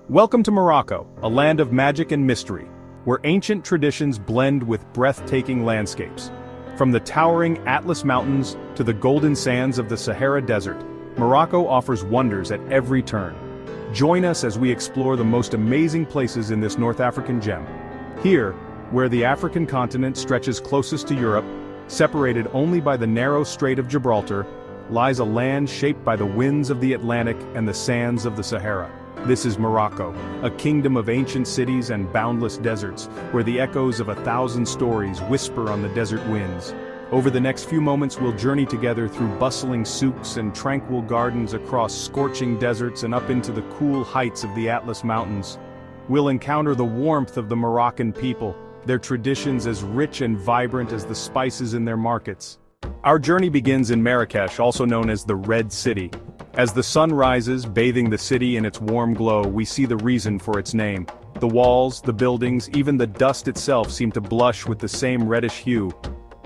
Welcome to Morocco, a land of magic and mystery, where ancient traditions blend with breathtaking landscapes. From the towering Atlas Mountains to the golden sands of the Sahara Desert, Morocco offers wonders at every turn. Join us as we explore the most amazing places in this North African gem. Here, where the African continent stretches closest to Europe, separated only by the narrow Strait of Gibraltar, lies a land shaped by the winds of the Atlantic and the sands of the Sahara. This is Morocco, a kingdom of ancient cities and boundless deserts, where the echoes of 1,000 stories whisper on the desert winds. Over the next few moments we'll journey together through bustling souks and tranquil gardens across scorching deserts and up into the cool heights of the Atlas Mountains. We'll encounter the warmth of the Moroccan people, their traditions as rich and vibrant as the spices in their markets. Our journey begins in Marrakech, also known as the Red City. As the sun rises, bathing the city in its warm glow, we see the reason for its name. The walls, the buildings, even the dust itself seem to blush with the same reddish hue.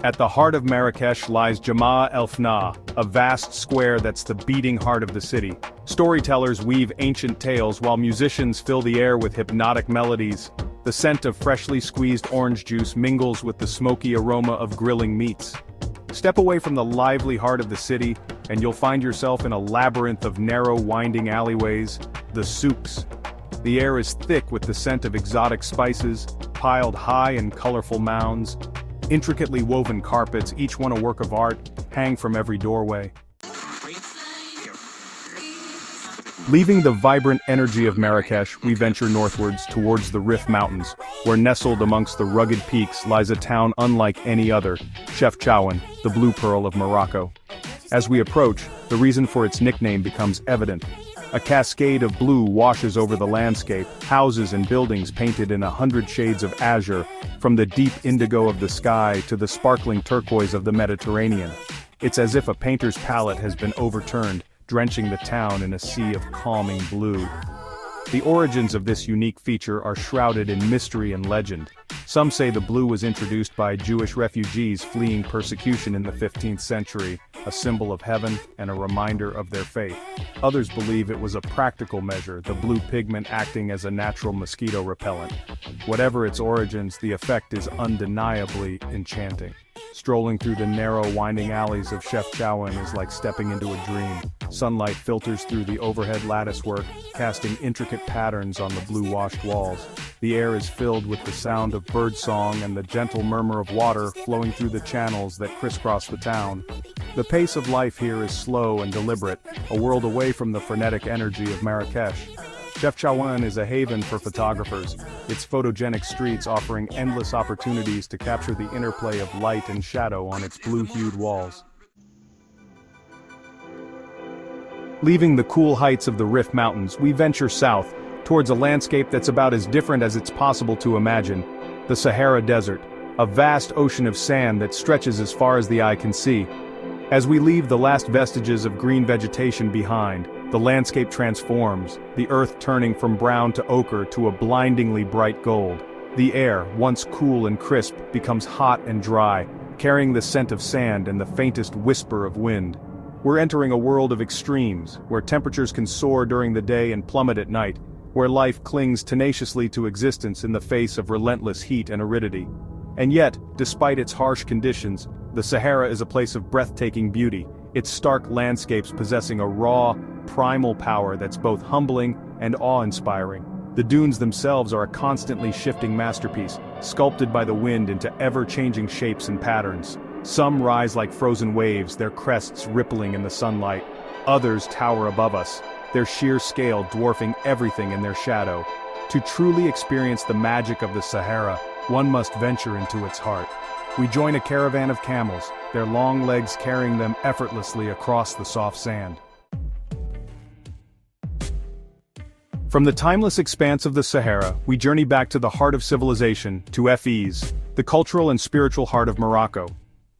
At the heart of Marrakech lies Jemaa el-Fnaa, a vast square that's the beating heart of the city. Storytellers weave ancient tales while musicians fill the air with hypnotic melodies. The scent of freshly squeezed orange juice mingles with the smoky aroma of grilling meats. Step away from the lively heart of the city, and you'll find yourself in a labyrinth of narrow winding alleyways, the souks. The air is thick with the scent of exotic spices, piled high in colorful mounds. Intricately woven carpets, each one a work of art, hang from every doorway. Leaving the vibrant energy of Marrakech, we venture northwards towards the Rif Mountains, where nestled amongst the rugged peaks lies a town unlike any other, Chefchaouen, the blue pearl of Morocco. As we approach, the reason for its nickname becomes evident. A cascade of blue washes over the landscape, houses and buildings painted in 100 shades of azure, from the deep indigo of the sky to the sparkling turquoise of the Mediterranean. It's as if a painter's palette has been overturned, drenching the town in a sea of calming blue. The origins of this unique feature are shrouded in mystery and legend. Some say the blue was introduced by Jewish refugees fleeing persecution in the 15th century, a symbol of heaven and a reminder of their faith. Others believe it was a practical measure, the blue pigment acting as a natural mosquito repellent. Whatever its origins, the effect is undeniably enchanting. Strolling through the narrow winding alleys of Chefchaouen is like stepping into a dream. Sunlight filters through the overhead latticework, casting intricate patterns on the blue-washed walls. The air is filled with the sound of birdsong and the gentle murmur of water flowing through the channels that crisscross the town. The pace of life here is slow and deliberate, a world away from the frenetic energy of Marrakech. Chefchaouen is a haven for photographers, its photogenic streets offering endless opportunities to capture the interplay of light and shadow on its blue-hued walls. Leaving the cool heights of the Rif Mountains, we venture south, towards a landscape that's about as different as it's possible to imagine, the Sahara Desert, a vast ocean of sand that stretches as far as the eye can see. As we leave the last vestiges of green vegetation behind, the landscape transforms, the earth turning from brown to ochre to a blindingly bright gold. The air, once cool and crisp, becomes hot and dry, carrying the scent of sand and the faintest whisper of wind. We're entering a world of extremes, where temperatures can soar during the day and plummet at night, where life clings tenaciously to existence in the face of relentless heat and aridity. And yet, despite its harsh conditions, the Sahara is a place of breathtaking beauty, its stark landscapes possessing a raw, primal power that's both humbling and awe-inspiring. The dunes themselves are a constantly shifting masterpiece, sculpted by the wind into ever-changing shapes and patterns. Some rise like frozen waves, their crests rippling in the sunlight. Others tower above us, their sheer scale dwarfing everything in their shadow. To truly experience the magic of the Sahara, one must venture into its heart. We join a caravan of camels, their long legs carrying them effortlessly across the soft sand. From the timeless expanse of the Sahara, we journey back to the heart of civilization, to Fes, the cultural and spiritual heart of Morocco.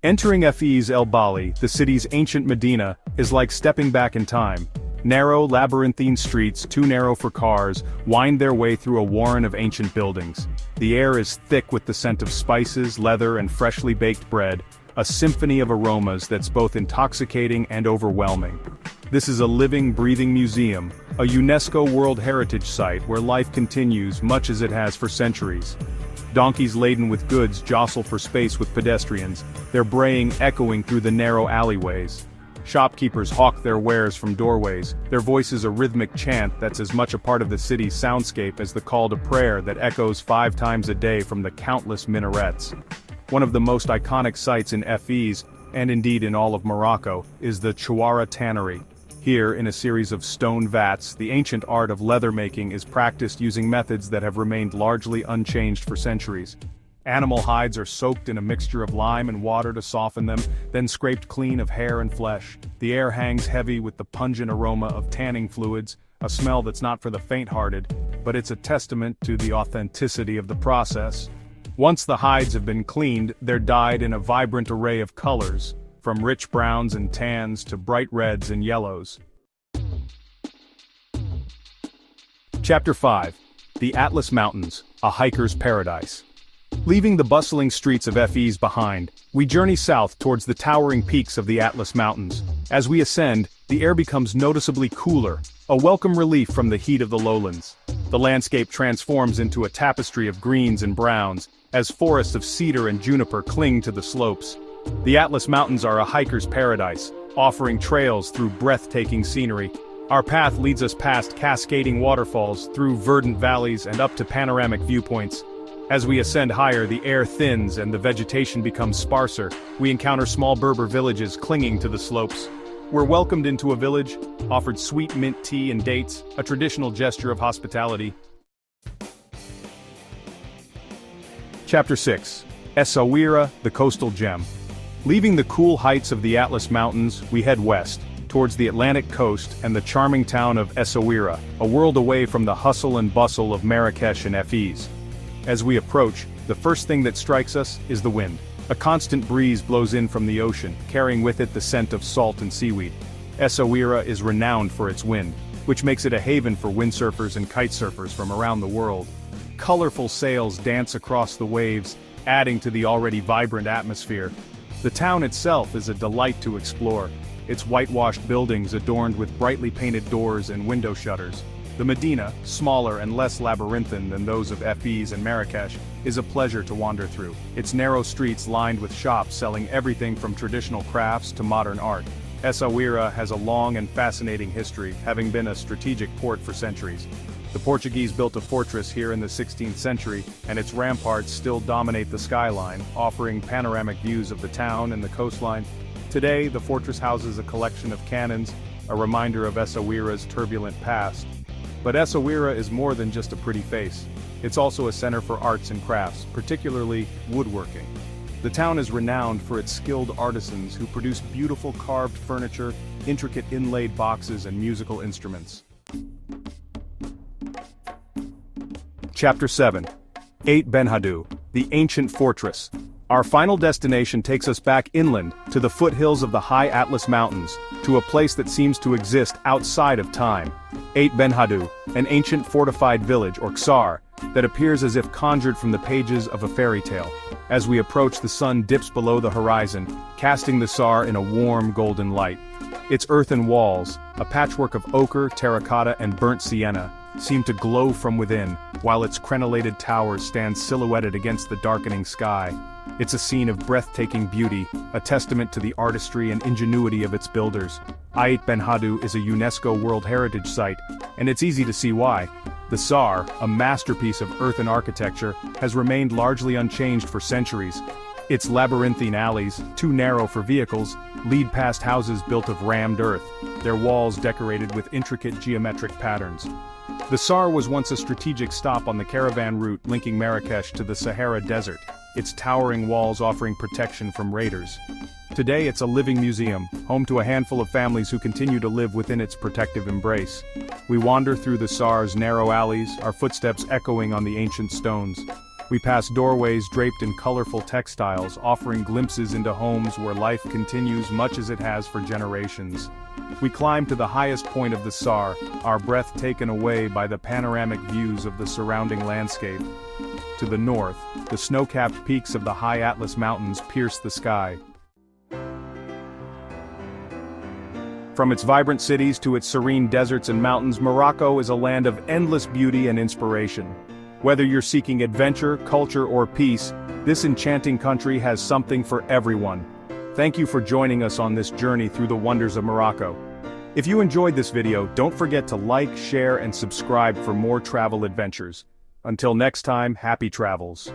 Entering Fes El Bali, the city's ancient Medina, is like stepping back in time. Narrow, labyrinthine streets, too narrow for cars, wind their way through a warren of ancient buildings. The air is thick with the scent of spices, leather, and freshly baked bread, a symphony of aromas that's both intoxicating and overwhelming. This is a living, breathing museum, a UNESCO World Heritage Site where life continues much as it has for centuries. Donkeys laden with goods jostle for space with pedestrians, their braying echoing through the narrow alleyways. Shopkeepers hawk their wares from doorways, their voices a rhythmic chant that's as much a part of the city's soundscape as the call to prayer that echoes 5 times a day from the countless minarets. One of the most iconic sites in Fes, and indeed in all of Morocco, is the Sahara Tannery. Here, in a series of stone vats, the ancient art of leather making is practiced using methods that have remained largely unchanged for centuries. Animal hides are soaked in a mixture of lime and water to soften them, then scraped clean of hair and flesh. The air hangs heavy with the pungent aroma of tanning fluids, a smell that's not for the faint-hearted, but it's a testament to the authenticity of the process. Once the hides have been cleaned, they're dyed in a vibrant array of colors, from rich browns and tans to bright reds and yellows. Chapter 5. The Atlas Mountains, a hiker's paradise. Leaving the bustling streets of Fes behind, we journey south towards the towering peaks of the Atlas Mountains. As we ascend, the air becomes noticeably cooler, a welcome relief from the heat of the lowlands. The landscape transforms into a tapestry of greens and browns, as forests of cedar and juniper cling to the slopes. The Atlas Mountains are a hiker's paradise, offering trails through breathtaking scenery. Our path leads us past cascading waterfalls, through verdant valleys and up to panoramic viewpoints. As we ascend higher, the air thins and the vegetation becomes sparser. We encounter small Berber villages clinging to the slopes. We're welcomed into a village, offered sweet mint tea and dates, a traditional gesture of hospitality. Chapter 6. Essaouira, the coastal gem. Leaving the cool heights of the Atlas Mountains, we head west, towards the Atlantic coast and the charming town of Essaouira, a world away from the hustle and bustle of Marrakech and Fes. As we approach, the first thing that strikes us is the wind. A constant breeze blows in from the ocean, carrying with it the scent of salt and seaweed. Essaouira is renowned for its wind, which makes it a haven for windsurfers and kitesurfers from around the world. Colorful sails dance across the waves, adding to the already vibrant atmosphere. The town itself is a delight to explore, its whitewashed buildings adorned with brightly painted doors and window shutters. The Medina, smaller and less labyrinthine than those of Fes and Marrakech, is a pleasure to wander through, its narrow streets lined with shops selling everything from traditional crafts to modern art. Essaouira has a long and fascinating history, having been a strategic port for centuries. The Portuguese built a fortress here in the 16th century, and its ramparts still dominate the skyline, offering panoramic views of the town and the coastline. Today, the fortress houses a collection of cannons, a reminder of Essaouira's turbulent past. But Essaouira is more than just a pretty face. It's also a center for arts and crafts, particularly woodworking. The town is renowned for its skilled artisans who produce beautiful carved furniture, intricate inlaid boxes, and musical instruments. Chapter 7. Benhaddou, the ancient fortress. Our final destination takes us back inland, to the foothills of the high Atlas Mountains, to a place that seems to exist outside of time. Benhaddou, an ancient fortified village, or ksar, that appears as if conjured from the pages of a fairy tale. As we approach, the sun dips below the horizon, casting the ksar in a warm golden light. Its earthen walls, a patchwork of ochre, terracotta, and burnt sienna, seem to glow from within, while its crenellated towers stand silhouetted against the darkening sky. It's a scene of breathtaking beauty, a testament to the artistry and ingenuity of its builders. Benhaddou is a UNESCO World Heritage Site, and it's easy to see why. The ksar, a masterpiece of earthen architecture, has remained largely unchanged for centuries. Its labyrinthine alleys, too narrow for vehicles, lead past houses built of rammed earth, their walls decorated with intricate geometric patterns. The ksar was once a strategic stop on the caravan route linking Marrakech to the Sahara Desert, its towering walls offering protection from raiders. Today it's a living museum, home to a handful of families who continue to live within its protective embrace. We wander through the ksar's narrow alleys, our footsteps echoing on the ancient stones. We pass doorways draped in colorful textiles, offering glimpses into homes where life continues much as it has for generations. We climb to the highest point of the ksar, our breath taken away by the panoramic views of the surrounding landscape. To the north, the snow-capped peaks of the high Atlas Mountains pierce the sky. From its vibrant cities to its serene deserts and mountains, Morocco is a land of endless beauty and inspiration. Whether you're seeking adventure, culture, or peace, this enchanting country has something for everyone. Thank you for joining us on this journey through the wonders of Morocco. If you enjoyed this video, don't forget to like, share, and subscribe for more travel adventures. Until next time, happy travels.